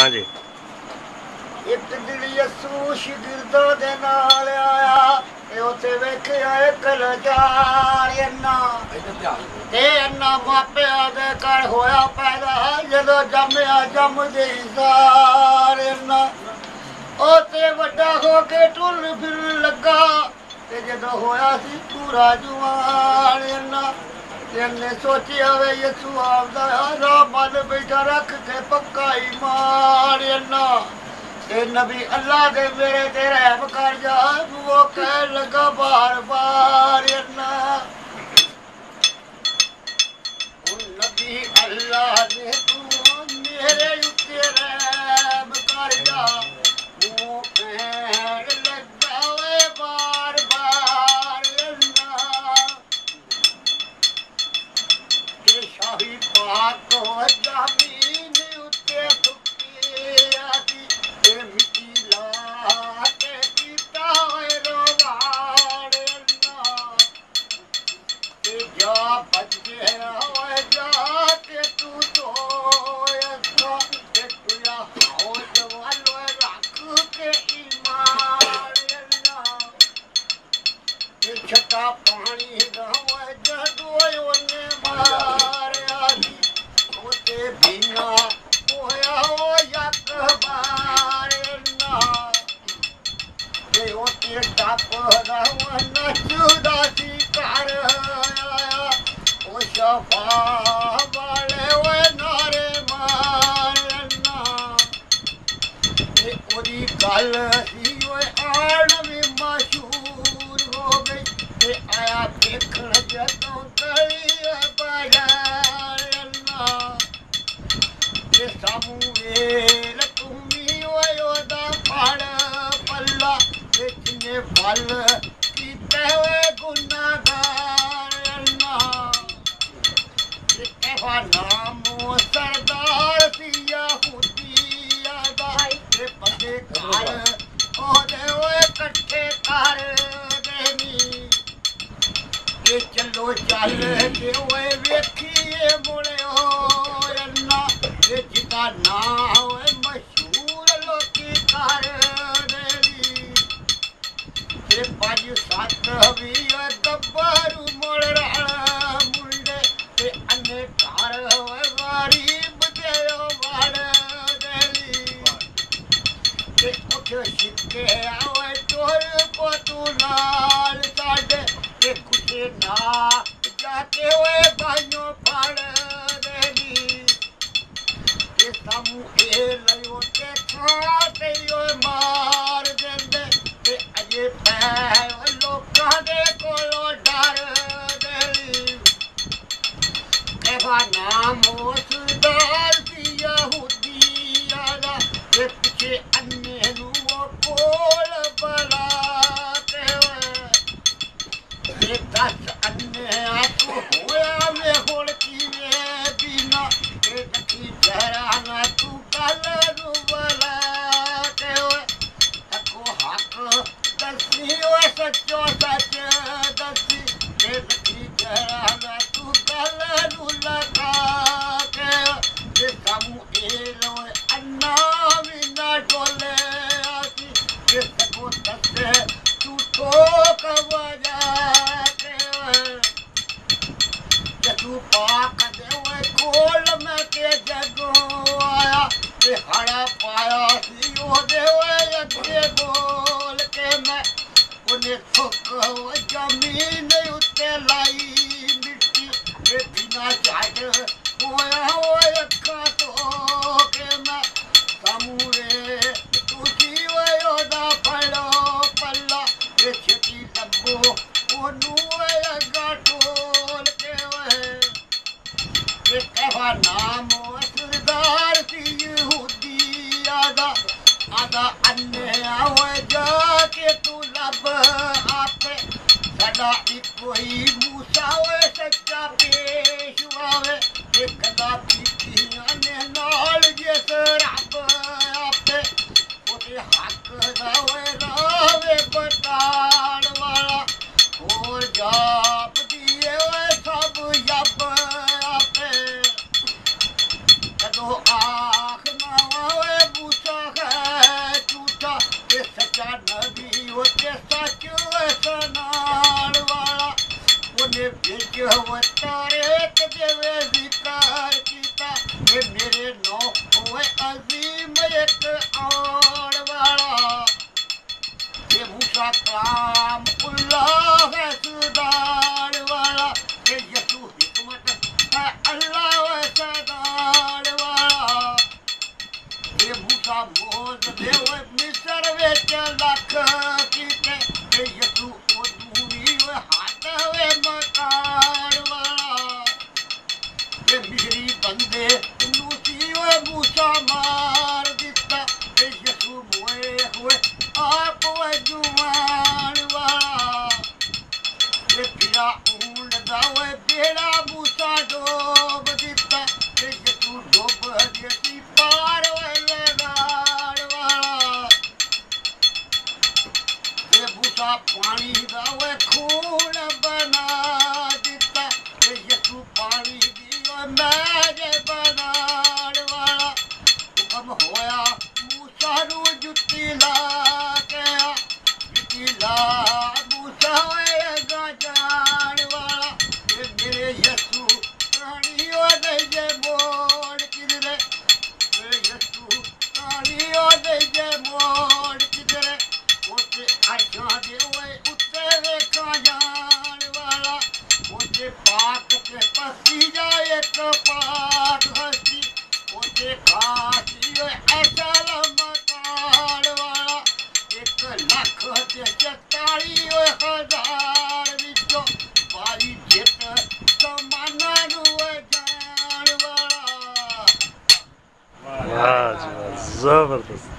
हाँ जी। एक दिन यसू शिगिर्दां दे नाल आया ते उत्थे वेखिया एक लाचार अन्ना ते अन्ना मापिया दे घर होया पैदा जदों जम्मिया जम्मदे सार अन्ना ओते वड्डा हो के टुल फिर लगा ते जदों होया सी पूरा जवान अन्ना ने सोचिया वे यसू आपदा राम मन बैठा रख के पक्का ईमान अन्ना ते नबी अल्लाह दे मेरे ते रहम कर जा वो कह लगा बार बार अन्ना नबी अल्लाह ने तू मेरे उत्ते रहम कर जा वो कह लगा वे बार बार अन्ना के शाही पाक को जमीन उत्ते थुकी आती के मिट्टी ला के पीता है रोवाड़ अन्ना के जा बच गया है जा के तू तो ऐसा के तुया हौज वालो रख के ईमान अन्ना के छटा पानी रहवे जदों ओने मार आदी ओते बिना होया हो यक बार अन्ना के ओते टप रहवे न जुदासी कर आया ओ शफा वाले वे नारे मार अन्ना के ओदी गल सी ओए आन भी मशहूर हो गई ते आया देखण जदों गली बाजार अन्ना के सामूएल तुमी ओदा फड़ पल्ला के जिने फल कीते हुए गुनाहगार अन्ना के कहवा नामो सरदार सिया हुदिया दा के पते घर ओदे ओए कट्ठे कर देनी के चलो चल के ओए वेखिए मुड़े हो अन्ना के जिदा ना होए मशहूर लोकी कर देनी के पाज सात भी गब्बरू मुड़ रहा मुंडे के अन्ने घर होए गरीब दे वड़ देनी के उठ शिके आवे तोर को तू नाल साडे के कुछे ना जाके ओए भाइयों फड़ देनी के सामूएल ओते खाते ओए मार देंदे के अजे पै लोकां दे कोलों डर देनी कहवा नाम सरदार दी यहूदिया दा के पिछे अन्ने नू कोल बला के दस अन्ने तू होया वे हुण कीवे बिना के दखी जहरा ना तू कल नू बला के हको हक दसी ओए सच्चो सच दसी के दखी जहरा ना तू कल नू लगा के सामूएल ओए अन्ना भी ना डोले आसी के सको दसे तू ठोक बजा तू पाक दे ओए खोल में के जगो आया ते हड़ा पाया सी ओदे ओए अगे बोल के मैं उन्हें ठोक जमीन उत्ते लाई मिट्टी के बिना जाट होया ओए अखा तो के मैं सामूए तू की ओए ओदा फड़ो पल्ला के छेती लब्बो ओनू ओए अगा टोल के ओए के कहवा नाम सरदार सी यहूदिया दा आदा अन्ने आवे जाके तू लब आपे सदा इको ही मूसा ओए सच्चा पेशवावे के कदा पीतियां ने नाल जिस रब आपे ओते हक दा ओए रावे बताण वाला हो जाप दिए ओए सब यब आपे कदों आख ना ओए जो तारे देवे विकार कीता ये मेरे नो हुए अजीम एक आड़ वाला ये मूसा काम अल्लाह है सुधार वाला ये यसु हिकमत है अल्लाह है सदार वाला ये मूसा मोज देव मिसर वेच लख कीते ये यसु ओ दूरी वे हाथ वे मकार वाला ये मिहरी बंदे नूसी वे मूसा मार दिता ये यसु मोए हुए आप वे जुमान वाला ये फिरा ऊन दावे बेड़ा मूसा डोब दिता ये यसु डोब देती पार वे लगाड़ वाला ये मूसा पानी दावे खून बना दिता ये यसु पानी दियो मैजे बनाड़ वाला हुक्म होया मूसा नु जुत्ती ला के जुत्ती ला मूसा वे गाजान वाला ये मेरे यसु प्राणियों दे जे मोड़ किधरे ये यसु प्राणियों दे जे मोड़ किधरे ओते आशा दे वे उत्ते वे काजान वाला ओते पाक के पसी जाए कपाट हस्ती ओते काशी वे असल मकान वाला 1 लाख ते 44 हजार विचों बारी जित समाना नु जान वाला। वाह जी वाह, जबरदस्त।